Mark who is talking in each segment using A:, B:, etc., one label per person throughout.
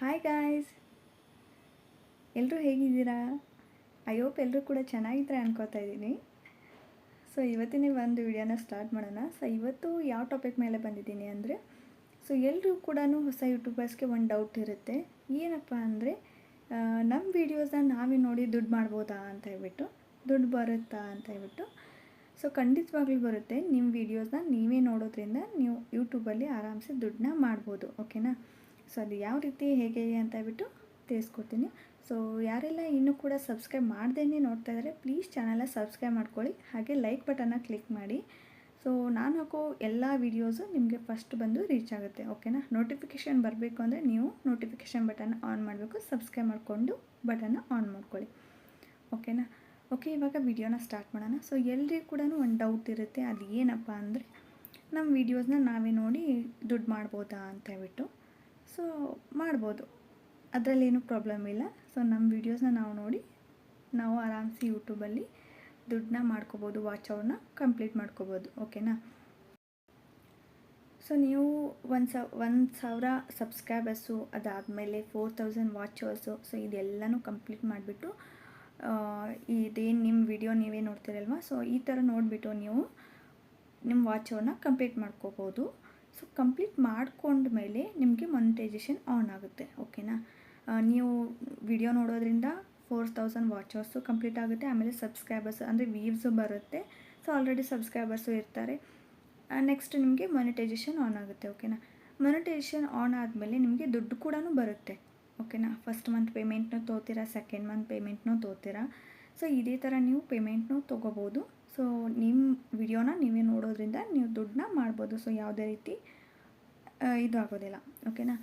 A: Hi guys, ಎಲ್ಲರೂ ಹೇಗಿದ್ದೀರಾ? I hope ಎಲ್ಲರೂ ಕೂಡ ಚೆನ್ನಾಗಿದ್ರೆ ಅನ್ಕೋತಾ ಇದ್ದೀನಿ. ಸೊ ಇವತ್ತಿನ ಒಂದು ವಿಡಿಯೋನ ಸ್ಟಾರ್ಟ್ ಮಾಡೋಣ. ಸೊ ಇವತ್ತು ಯಾವ ಟಾಪಿಕ್ ಮೇಲೆ ಬಂದಿದ್ದೀನಿ ಅಂದರೆ, ಸೊ ಎಲ್ಲರೂ ಕೂಡ ಹೊಸ ಯೂಟ್ಯೂಬರ್ಸ್ಗೆ ಒಂದು ಡೌಟ್ ಇರುತ್ತೆ. ಏನಪ್ಪ ಅಂದರೆ, ನಮ್ಮ ವೀಡಿಯೋಸ್ನ ನಾವೇ ನೋಡಿ ದುಡ್ಡು ಮಾಡ್ಬೋದಾ ಅಂತ ಹೇಳ್ಬಿಟ್ಟು, ದುಡ್ಡು ಬರುತ್ತಾ ಅಂತ ಹೇಳ್ಬಿಟ್ಟು. ಸೊ ಖಂಡಿತವಾಗ್ಲೂ ಬರುತ್ತೆ. ನಿಮ್ಮ ವೀಡಿಯೋಸ್ನ ನೀವೇ ನೋಡೋದ್ರಿಂದ ನೀವು ಯೂಟ್ಯೂಬಲ್ಲಿ ಆರಾಮ್ಸೆ ದುಡ್ಡನ್ನ ಮಾಡ್ಬೋದು. ಓಕೆನಾ? ಸೊ ಅದು ಯಾವ ರೀತಿ ಹೇಗೆ ಅಂತ ಹೇಳ್ಬಿಟ್ಟು ತಿಳಿಸ್ಕೊಡ್ತೀನಿ. ಸೊ ಯಾರೆಲ್ಲ ಇನ್ನೂ ಕೂಡ ಸಬ್ಸ್ಕ್ರೈಬ್ ಮಾಡ್ದೇ ನೋಡ್ತಾ ಇದ್ದಾರೆ, ಪ್ಲೀಸ್ ಚಾನಲ್ನ ಸಬ್ಸ್ಕ್ರೈಬ್ ಮಾಡ್ಕೊಳ್ಳಿ, ಹಾಗೆ ಲೈಕ್ ಬಟನ್ನ ಕ್ಲಿಕ್ ಮಾಡಿ. ಸೊ ನಾನು ಹಾಕೋ ಎಲ್ಲ ವೀಡಿಯೋಸು ನಿಮಗೆ ಫಸ್ಟ್ ಬಂದು ರೀಚ್ ಆಗುತ್ತೆ. ಓಕೆನಾ? ನೋಟಿಫಿಕೇಷನ್ ಬರಬೇಕು ಅಂದರೆ ನೀವು ನೋಟಿಫಿಕೇಷನ್ ಬಟನ್ನ ಆನ್ ಮಾಡಬೇಕು, ಸಬ್ಸ್ಕ್ರೈಬ್ ಮಾಡಿಕೊಂಡು ಬಟನ್ನ ಆನ್ ಮಾಡ್ಕೊಳ್ಳಿ. ಓಕೆನಾ? ಓಕೆ, ಇವಾಗ ವಿಡಿಯೋನ ಸ್ಟಾರ್ಟ್ ಮಾಡೋಣ. ಸೊ ಎಲ್ರಿಗೂ ಕೂಡ ಒಂದು ಡೌಟ್ ಇರುತ್ತೆ, ಅದು ಏನಪ್ಪ ಅಂದರೆ, ನಮ್ಮ ವೀಡಿಯೋಸ್ನ ನಾವೇ ನೋಡಿ ದುಡ್ಡು ಮಾಡ್ಬೋದಾ ಅಂತ ಹೇಳ್ಬಿಟ್ಟು. ಸೊ ಮಾಡ್ಬೋದು, ಅದರಲ್ಲೇನು ಪ್ರಾಬ್ಲಮ್ ಇಲ್ಲ. ಸೊ ನಮ್ಮ ವೀಡಿಯೋಸ್ನ ನಾವು ನೋಡಿ ನಾವು ಆರಾಮ್ಸೆ ಯೂಟ್ಯೂಬಲ್ಲಿ ದುಡ್ಡನ್ನ ಮಾಡ್ಕೋಬೋದು, ವಾಚ್ ಅವರ್ನ ಕಂಪ್ಲೀಟ್ ಮಾಡ್ಕೋಬೋದು. ಓಕೆನಾ? ಸೊ ನೀವು 1,000 ಸಬ್ಸ್ಕ್ರೈಬರ್ಸು, ಅದಾದಮೇಲೆ 4,000 ವಾಚ್ ಅವರ್ಸು, ಸೊ ಇದೆಲ್ಲನೂ ಕಂಪ್ಲೀಟ್ ಮಾಡಿಬಿಟ್ಟು ಇದೇನು ನಿಮ್ಮ ವಿಡಿಯೋ ನೀವೇ ನೋಡ್ತೀರಲ್ವ, ಸೊ ಈ ಥರ ನೋಡಿಬಿಟ್ಟು ನೀವು ನಿಮ್ಮ ವಾಚ್ ಅವರ್ನ ಕಂಪ್ಲೀಟ್ ಮಾಡ್ಕೋಬೋದು. ಸೊ ಕಂಪ್ಲೀಟ್ ಮಾಡ್ಕೊಂಡ್ಮೇಲೆ ನಿಮಗೆ ಮೊನಿಟೈಸೇಷನ್ ಆನ್ ಆಗುತ್ತೆ. ಓಕೆನಾ? ನೀವು ವಿಡಿಯೋ ನೋಡೋದ್ರಿಂದ 4,000 ವಾಚ್ ಅವರ್ಸು ಕಂಪ್ಲೀಟ್ ಆಗುತ್ತೆ. ಆಮೇಲೆ ಸಬ್ಸ್ಕ್ರೈಬರ್ಸ್ ಅಂದರೆ ವ್ಯೂವ್ಸು ಬರುತ್ತೆ. ಸೊ ಆಲ್ರೆಡಿ ಸಬ್ಸ್ಕ್ರೈಬರ್ಸು ಇರ್ತಾರೆ. ನೆಕ್ಸ್ಟ್ ನಿಮಗೆ ಮೊನಿಟೈಸೇಷನ್ ಆನ್ ಆಗುತ್ತೆ. ಓಕೆನಾ? ಮೊನಿಟೈಸೇಷನ್ ಆನ್ ಆದಮೇಲೆ ನಿಮಗೆ ದುಡ್ಡು ಕೂಡ ಬರುತ್ತೆ. ಓಕೆನಾ? ಫಸ್ಟ್ ಮಂತ್ ಪೇಮೆಂಟ್ನೂ ತೊಗೋತೀರಾ, ಸೆಕೆಂಡ್ ಮಂತ್ ಪೇಮೆಂಟ್ನೂ ತೊಗೋತೀರಾ. ಸೊ ಇದೇ ಥರ ನೀವು ಪೇಮೆಂಟ್ನೂ ತೊಗೋಬೋದು. ಸೊ ನಿಮ್ಮ ವಿಡಿಯೋನ ನೀವೇ ನೋಡೋದ್ರಿಂದ ನೀವು ದುಡ್ಡನ್ನ ಮಾಡ್ಬೋದು. ಸೊ ಯಾವುದೇ ರೀತಿ ಇದು ಆಗೋದಿಲ್ಲ. ಓಕೆನಾ?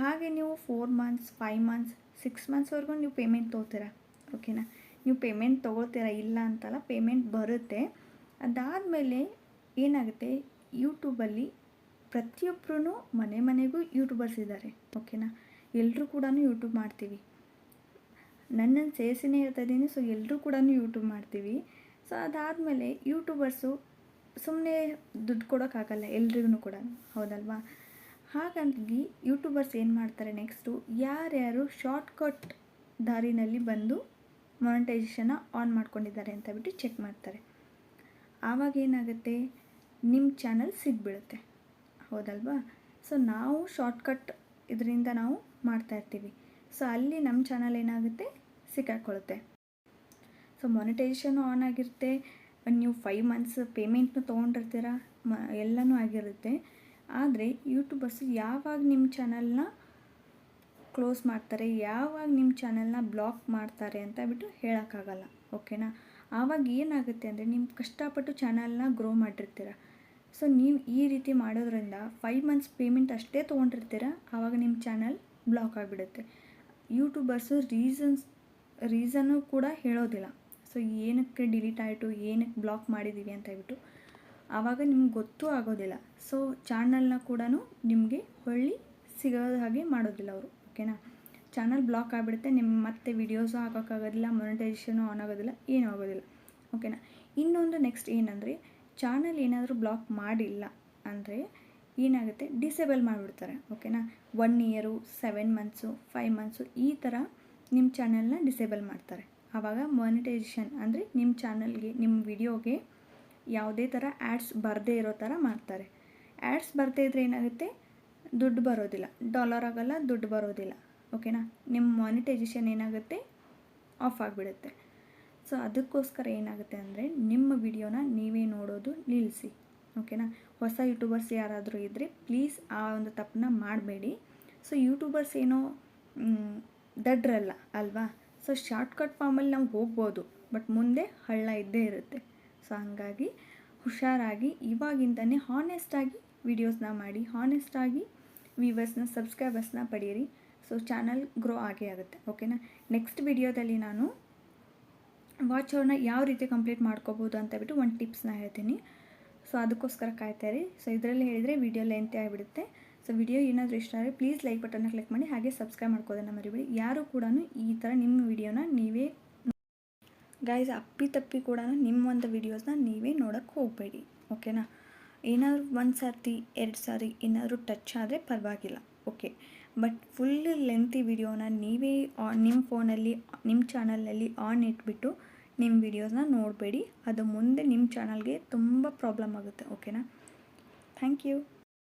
A: ಹಾಗೆ ನೀವು 4 ಮಂತ್ಸ್, 5 ಮಂತ್ಸ್, 6 ಮಂತ್ಸ್ವರೆಗೂ ನೀವು ಪೇಮೆಂಟ್ ತೊಗೋತೀರಾ. ಓಕೆನಾ? ನೀವು ಪೇಮೆಂಟ್ ತೊಗೊಳ್ತೀರಾ, ಇಲ್ಲ ಅಂತಲ್ಲ, ಪೇಮೆಂಟ್ ಬರುತ್ತೆ. ಅದಾದಮೇಲೆ ಏನಾಗುತ್ತೆ, ಯೂಟ್ಯೂಬಲ್ಲಿ ಪ್ರತಿಯೊಬ್ಬರೂ ಮನೆಗೂ ಯೂಟ್ಯೂಬರ್ಸ್ ಇದ್ದಾರೆ. ಓಕೆನಾ? ಎಲ್ಲರೂ ಕೂಡ ಯೂಟ್ಯೂಬ್ ಮಾಡ್ತೀವಿ, ನನ್ನನ್ನು ಸೇರಿಸಿನೇ ಹೇಳ್ತಾ ಇದ್ದೀನಿ. ಸೊ ಎಲ್ಲರೂ ಕೂಡ ಯೂಟ್ಯೂಬ್ ಮಾಡ್ತೀವಿ. ಸೊ ಅದಾದಮೇಲೆ ಯೂಟ್ಯೂಬರ್ಸು ಸುಮ್ಮನೆ ದುಡ್ಡು ಕೊಡೋಕ್ಕಾಗಲ್ಲ ಎಲ್ರಿಗೂ ಕೂಡ, ಹೌದಲ್ವಾ? ಹಾಗಾಗಿ ಯೂಟ್ಯೂಬರ್ಸ್ ಏನು ಮಾಡ್ತಾರೆ, ನೆಕ್ಸ್ಟು ಯಾರ್ಯಾರು ಶಾರ್ಟ್ಕಟ್ ದಾರಿನಲ್ಲಿ ಬಂದು ಮೊನಿಟೈಸೇಷನ್ನ ಆನ್ ಮಾಡ್ಕೊಂಡಿದ್ದಾರೆ ಅಂತ ಬಿಟ್ಟು ಚೆಕ್ ಮಾಡ್ತಾರೆ. ಆವಾಗ ಏನಾಗುತ್ತೆ, ನಿಮ್ಮ ಚಾನಲ್ ಸಿಗ್ಬಿಡುತ್ತೆ, ಹೌದಲ್ವಾ? ಸೊ ನಾವು ಶಾರ್ಟ್ಕಟ್ ಇದರಿಂದ ನಾವು ಮಾಡ್ತಾಯಿರ್ತೀವಿ. ಸೊ ಅಲ್ಲಿ ನಮ್ಮ ಚಾನಲ್ ಏನಾಗುತ್ತೆ, ಸಿಕ್ಕಾಕೊಳ್ಳುತ್ತೆ. ಸೊ ಮೊನಿಟೈಸೇಷನು ಆನ್ ಆಗಿರುತ್ತೆ, ನೀವು 5 ಮಂತ್ಸ್ ಪೇಮೆಂಟ್ನು ತೊಗೊಂಡಿರ್ತೀರ, ಎಲ್ಲನೂ ಆಗಿರುತ್ತೆ. ಆದರೆ ಯೂಟ್ಯೂಬರ್ಸು ಯಾವಾಗ ನಿಮ್ಮ ಚಾನಲ್ನ ಕ್ಲೋಸ್ ಮಾಡ್ತಾರೆ, ಯಾವಾಗ ನಿಮ್ಮ ಚಾನಲ್ನ ಬ್ಲಾಕ್ ಮಾಡ್ತಾರೆ ಅಂತ ಬಿಟ್ಟು ಹೇಳೋಕ್ಕಾಗಲ್ಲ. ಓಕೆನಾ? ಆವಾಗ ಏನಾಗುತ್ತೆ ಅಂದರೆ, ನಿಮ್ಮ ಕಷ್ಟಪಟ್ಟು ಚಾನಲ್ನ ಗ್ರೋ ಮಾಡಿರ್ತೀರ. ಸೊ ನೀವು ಈ ರೀತಿ ಮಾಡೋದ್ರಿಂದ 5 ಮಂತ್ಸ್ ಪೇಮೆಂಟ್ ಅಷ್ಟೇ ತೊಗೊಂಡಿರ್ತೀರ, ಆವಾಗ ನಿಮ್ಮ ಚಾನಲ್ ಬ್ಲಾಕ್ ಆಗಿಬಿಡುತ್ತೆ. ಯೂಟ್ಯೂಬರ್ಸು ರೀಸನ್ನು ಕೂಡ ಹೇಳೋದಿಲ್ಲ. ಸೊ ಏನಕ್ಕೆ ಡಿಲೀಟ್ ಆಯಿತು, ಏನಕ್ಕೆ ಬ್ಲಾಕ್ ಮಾಡಿದ್ದೀವಿ ಅಂತ ಹೇಳ್ಬಿಟ್ಟು ಆವಾಗ ನಿಮ್ಗೆ ಗೊತ್ತೂ ಆಗೋದಿಲ್ಲ. ಸೊ ಚಾನಲ್ನ ಕೂಡ ನಿಮಗೆ ಹೊಳ್ಳಿ ಸಿಗೋದ ಹಾಗೆ ಮಾಡೋದಿಲ್ಲ ಅವರು. ಓಕೆನಾ? ಚಾನಲ್ ಬ್ಲಾಕ್ ಆಗಿಬಿಡುತ್ತೆ, ನಿಮ್ಮ ಮತ್ತೆ ವೀಡಿಯೋಸು ಹಾಕೋಕ್ಕಾಗೋದಿಲ್ಲ, ಮೊನಿಟೈಸೇಷನು ಆನ್ ಆಗೋದಿಲ್ಲ, ಏನೂ ಆಗೋದಿಲ್ಲ. ಓಕೆನಾ? ಇನ್ನೊಂದು ನೆಕ್ಸ್ಟ್ ಏನಂದರೆ, ಚಾನಲ್ ಏನಾದರೂ ಬ್ಲಾಕ್ ಮಾಡಿಲ್ಲ ಅಂದರೆ ಏನಾಗುತ್ತೆ, ಡಿಸೇಬಲ್ ಮಾಡಿಬಿಡ್ತಾರೆ. ಓಕೆನಾ? 1 ಇಯರು, 7 ಮಂತ್ಸು, 5 ಮಂತ್ಸು ಈ ಥರ ನಿಮ್ಮ ಚಾನಲ್ನ ಡಿಸೇಬಲ್ ಮಾಡ್ತಾರೆ. ಆವಾಗ ಮಾನಿಟೈಸೇಷನ್ ಅಂದರೆ ನಿಮ್ಮ ಚಾನಲ್ಗೆ, ನಿಮ್ಮ ವಿಡಿಯೋಗೆ ಯಾವುದೇ ಥರ ಆ್ಯಡ್ಸ್ ಬರದೇ ಇರೋ ಥರ ಮಾಡ್ತಾರೆ. ಆ್ಯಡ್ಸ್ ಬರದೇ ಇದ್ದರೆ ಏನಾಗುತ್ತೆ, ದುಡ್ಡು ಬರೋದಿಲ್ಲ, ಡಾಲರ್ ಆಗೋಲ್ಲ, ದುಡ್ಡು ಬರೋದಿಲ್ಲ. ಓಕೆನಾ? ನಿಮ್ಮ ಮಾನಿಟೈಸೇಷನ್ ಏನಾಗುತ್ತೆ, ಆಫ್ ಆಗಿಬಿಡುತ್ತೆ. ಸೊ ಅದಕ್ಕೋಸ್ಕರ ಏನಾಗುತ್ತೆ ಅಂದರೆ, ನಿಮ್ಮ ವಿಡಿಯೋನ ನೀವೇ ನೋಡೋದು ನಿಲ್ಲಿಸಿ. ಓಕೆನಾ? ಹೊಸ ಯೂಟ್ಯೂಬರ್ಸ್ ಯಾರಾದರೂ ಇದ್ದರೆ ಪ್ಲೀಸ್ ಆ ಒಂದು ತಪ್ಪನ್ನ ಮಾಡಬೇಡಿ. ಸೊ ಯೂಟ್ಯೂಬರ್ಸ್ ಏನೋ ದಡ್ರಲ್ಲ ಅಲ್ವಾ? ಸೊ ಶಾರ್ಟ್ಕಟ್ ಫಾರ್ಮಲ್ಲಿ ನಾವು ಹೋಗ್ಬೋದು, ಬಟ್ ಮುಂದೆ ಹಳ್ಳ ಇದ್ದೇ ಇರುತ್ತೆ. ಸೊ ಹಾಗಾಗಿ ಹುಷಾರಾಗಿ ಇವಾಗಿಂದನೇ ಹಾನೆಸ್ಟಾಗಿ ವೀಡಿಯೋಸ್ನ ಮಾಡಿ, ಹಾನೆಸ್ಟಾಗಿ ವ್ಯೂವರ್ಸ್ನ, ಸಬ್ಸ್ಕ್ರೈಬರ್ಸ್ನ ಪಡೀರಿ. ಸೊ ಚಾನಲ್ ಗ್ರೋ ಆಗೇ ಆಗುತ್ತೆ. ಓಕೆನಾ? ನೆಕ್ಸ್ಟ್ ವಿಡಿಯೋದಲ್ಲಿ ನಾನು ವಾಚ್ ಅವರ್ನ ಯಾವ ರೀತಿ ಕಂಪ್ಲೀಟ್ ಮಾಡ್ಕೋಬೋದು ಅಂತ ಬಿಟ್ಟು ಒಂದು ಟಿಪ್ಸ್ನ ಹೇಳ್ತೀನಿ. ಸೊ ಅದಕ್ಕೋಸ್ಕರ ಕಾಯ್ತಾಯಿರಿ. ಸೊ ಇದರಲ್ಲಿ ಹೇಳಿದರೆ ವಿಡಿಯೋ ಲೆಂತಿ ಆಗಿಬಿಡುತ್ತೆ. ಸೊ ವಿಡಿಯೋ ಏನಾದರೂ ಇಷ್ಟ ಆದರೆ ಪ್ಲೀಸ್ ಲೈಕ್ ಬಟನ್ನ ಕ್ಲಿಕ್ ಮಾಡಿ, ಹಾಗೆ ಸಬ್ಸ್ಕ್ರೈಬ್ ಮಾಡ್ಕೋದನ್ನು ಮರಿಬೇಡಿ. ಯಾರು ಕೂಡ ಈ ಥರ ನಿಮ್ಮ ವಿಡಿಯೋನ ನೀವೇ ಗೈಸ್ ಅಪ್ಪಿ ಕೂಡ ನಿಮ್ಮ ಒಂದು ವೀಡಿಯೋಸ್ನ ನೀವೇ ನೋಡೋಕ್ಕೆ ಹೋಗಬೇಡಿ. ಓಕೆನಾ? ಏನಾದರೂ 1 ಸರ್ತಿ 2 ಸಾರಿ ಏನಾದರೂ ಟಚ್ ಆದರೆ ಪರವಾಗಿಲ್ಲ. ಓಕೆ, ಬಟ್ ಫುಲ್ ಲೆಂತಿ ವಿಡಿಯೋನ ನೀವೇ ನಿಮ್ಮ ಫೋನಲ್ಲಿ ನಿಮ್ಮ ಚಾನಲಲ್ಲಿ ಆನ್ ಇಟ್ಬಿಟ್ಟು ನಿಮ್ಮ ವಿಡಿಯೋಸ್ನ ನೋಡಬೇಡಿ. ಅದು ಮುಂದೆ ನಿಮ್ಮ ಚಾನಲ್ಗೆ ತುಂಬ ಪ್ರಾಬ್ಲಮ್ ಆಗುತ್ತೆ. ಓಕೆನಾ? Thank you.